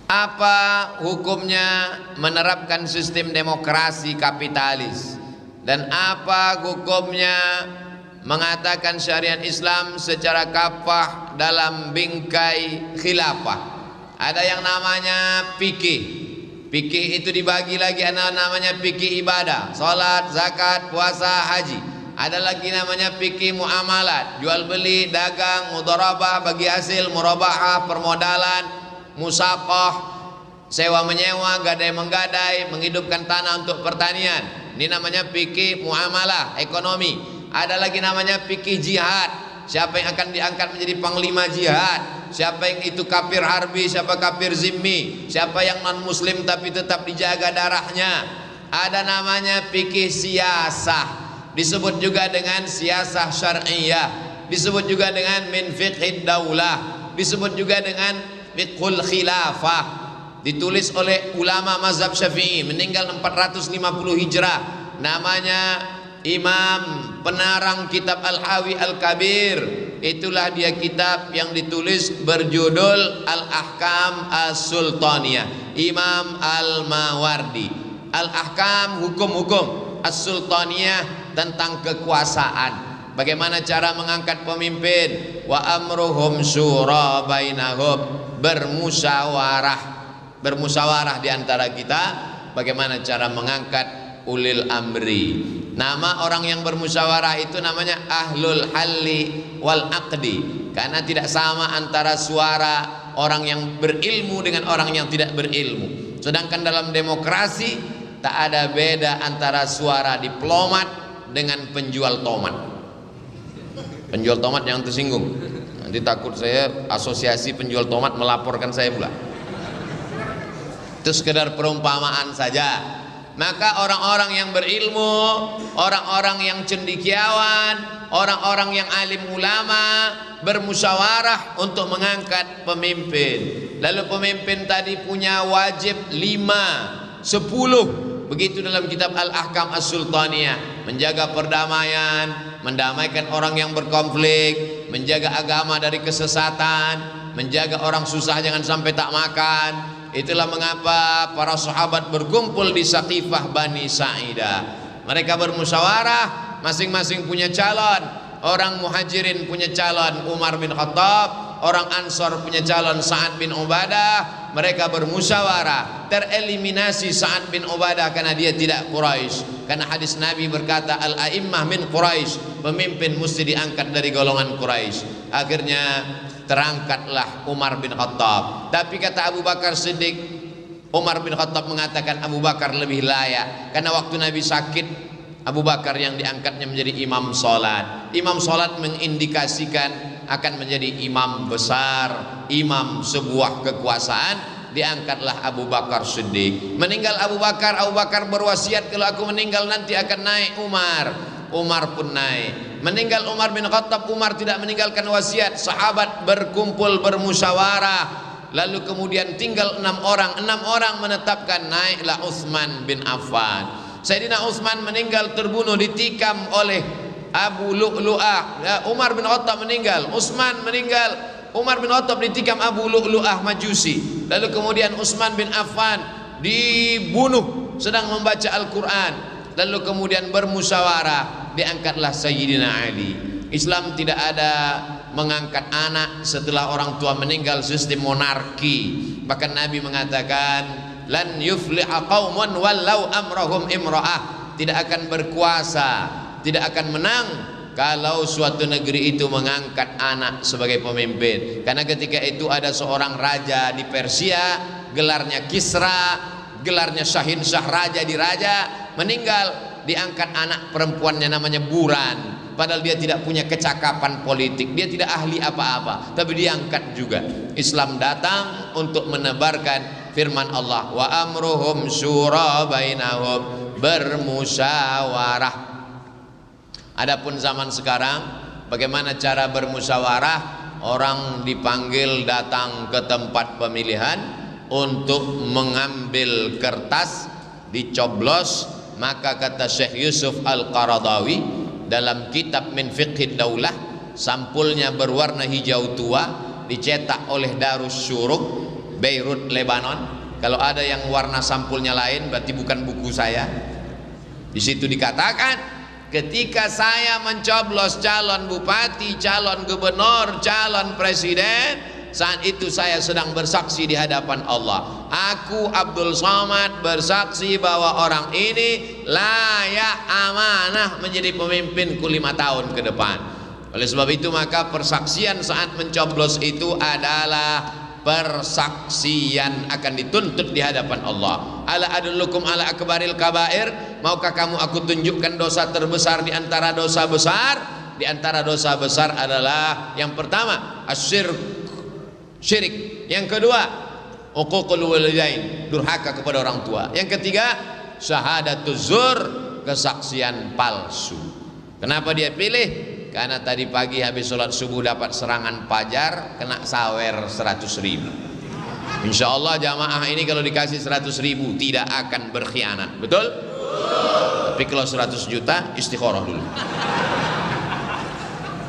Apa hukumnya menerapkan sistem demokrasi kapitalis, dan apa hukumnya mengatakan syariat Islam secara kafah dalam bingkai khilafah? Ada yang namanya fikih. Fikih itu dibagi lagi, ada namanya fikih ibadah, salat, zakat, puasa, haji. Ada lagi namanya fikih muamalat, jual beli, dagang, mudharabah, bagi hasil, murabahah, permodalan, musaqah, sewa menyewa, gadai menggadai, menghidupkan tanah untuk pertanian. Ini namanya fikih muamalah, ekonomi. Ada lagi namanya fikih jihad. Siapa yang akan diangkat menjadi panglima jihad, siapa yang itu kafir harbi, siapa kafir zimmi, siapa yang non muslim tapi tetap dijaga darahnya. Ada namanya fikih siyasah, disebut juga dengan siyasah syar'iyah, disebut juga dengan min fiqhid daulah, disebut juga dengan fiqhul khilafah. Ditulis oleh ulama mazhab Syafi'i, meninggal 450 Hijrah. Namanya Imam penarang kitab Al-Hawi Al-Kabir. Itulah dia kitab yang ditulis berjudul Al-Ahkam As-Sultaniyah, Imam Al-Mawardi. Al-Ahkam, hukum-hukum, As-Sultaniyah, tentang kekuasaan. Bagaimana cara mengangkat pemimpin? Wa amruhum syura bainahum, bermusyawarah di antara kita. Bagaimana cara mengangkat ulil amri? Nama orang yang bermusyawarah itu namanya ahlul halli wal aqdi, karena tidak sama antara suara orang yang berilmu dengan orang yang tidak berilmu. Sedangkan dalam demokrasi tak ada beda antara suara diplomat dengan penjual tomat. Penjual tomat yang tersinggung, nanti takut saya asosiasi penjual tomat melaporkan saya pula. Itu sekedar perumpamaan saja. Maka orang-orang yang berilmu, orang-orang yang cendekiawan, orang-orang yang alim ulama bermusyawarah untuk mengangkat pemimpin. Lalu pemimpin tadi punya wajib 5, 10. Begitu dalam kitab Al-Ahkam As-Sultaniyah. Menjaga perdamaian, mendamaikan orang yang berkonflik, menjaga agama dari kesesatan, menjaga orang susah jangan sampai tak makan. Itulah mengapa para sahabat berkumpul di Saqifah Bani Sa'idah. Mereka bermusyawarah, masing-masing punya calon. Orang Muhajirin punya calon Umar bin Khattab, orang Ansor punya calon Sa'ad bin Ubadah. Mereka bermusyawarah, tereliminasi Sa'ad bin Ubadah karena dia tidak Quraisy. Karena hadis Nabi berkata, al-a'immah min Quraisy, pemimpin mesti diangkat dari golongan Quraisy. Akhirnya terangkatlah Umar bin Khattab. Tapi kata Abu Bakar Siddiq, Umar bin Khattab mengatakan Abu Bakar lebih layak, karena waktu Nabi sakit Abu Bakar yang diangkatnya menjadi imam sholat. Imam sholat mengindikasikan akan menjadi imam besar, imam sebuah kekuasaan. Diangkatlah Abu Bakar Siddiq. Meninggal Abu Bakar, Abu Bakar berwasiat, kalau aku meninggal nanti akan naik Umar. Umar pun naik. Meninggal Umar bin Khattab, Umar tidak meninggalkan wasiat. Sahabat berkumpul bermusyawarah, lalu kemudian tinggal 6 orang. 6 orang menetapkan, naiklah Utsman bin Affan. Sayyidina Utsman meninggal terbunuh, ditikam oleh Abu Lu'lu'ah. Umar bin Khattab meninggal, Utsman meninggal, Umar bin Khattab ditikam Abu Lu'lu'ah Majusi. Lalu kemudian Utsman bin Affan dibunuh sedang membaca Al-Quran. Lalu kemudian bermusyawarah, diangkatlah Sayyidina Ali. Islam tidak ada mengangkat anak setelah orang tua meninggal, sistem monarki. Bahkan Nabi mengatakan, lan yufliha qaumun wallau amrahum imra'ah, tidak akan berkuasa, tidak akan menang kalau suatu negeri itu mengangkat anak sebagai pemimpin. Karena ketika itu ada seorang raja di Persia, gelarnya Kisra, gelarnya Syahinsyah, raja di raja, meninggal, diangkat anak perempuannya namanya Buran. Padahal dia tidak punya kecakapan politik, dia tidak ahli apa-apa, tapi diangkat juga. Islam datang untuk menebarkan firman Allah, wa amruhum syura bainahum, bermusyawarah. Adapun zaman sekarang, bagaimana cara bermusyawarah? Orang dipanggil datang ke tempat pemilihan untuk mengambil kertas, dicoblos. Maka kata Syekh Yusuf Al-Qaradawi dalam kitab Min Fiqhid Daulah, sampulnya berwarna hijau tua, dicetak oleh Darus Syuruk, Beirut, Lebanon. Kalau ada yang warna sampulnya lain berarti bukan buku saya. Di situ dikatakan ketika saya mencoblos calon bupati, calon gubernur, calon presiden, saat itu saya sedang bersaksi di hadapan Allah. Aku Abdul Somad bersaksi bahwa orang ini layak amanah menjadi pemimpinku 5 tahun ke depan. Oleh sebab itu maka persaksian saat mencoblos itu adalah persaksian akan dituntut di hadapan Allah. Ala adullukum ala akbaril kabair, maukah kamu aku tunjukkan dosa terbesar di antara dosa besar? Di antara dosa besar adalah yang pertama syirik, yang kedua uququl walidain, durhaka kepada orang tua, yang ketiga syahadatuz zur, kesaksian palsu. Kenapa dia pilih? Karena tadi pagi habis sholat subuh dapat serangan fajar, kena sawer 100.000. Insya Allah jamaah ini kalau dikasih 100.000 tidak akan berkhianat, betul? Tapi kalau 100 juta istikharah dulu.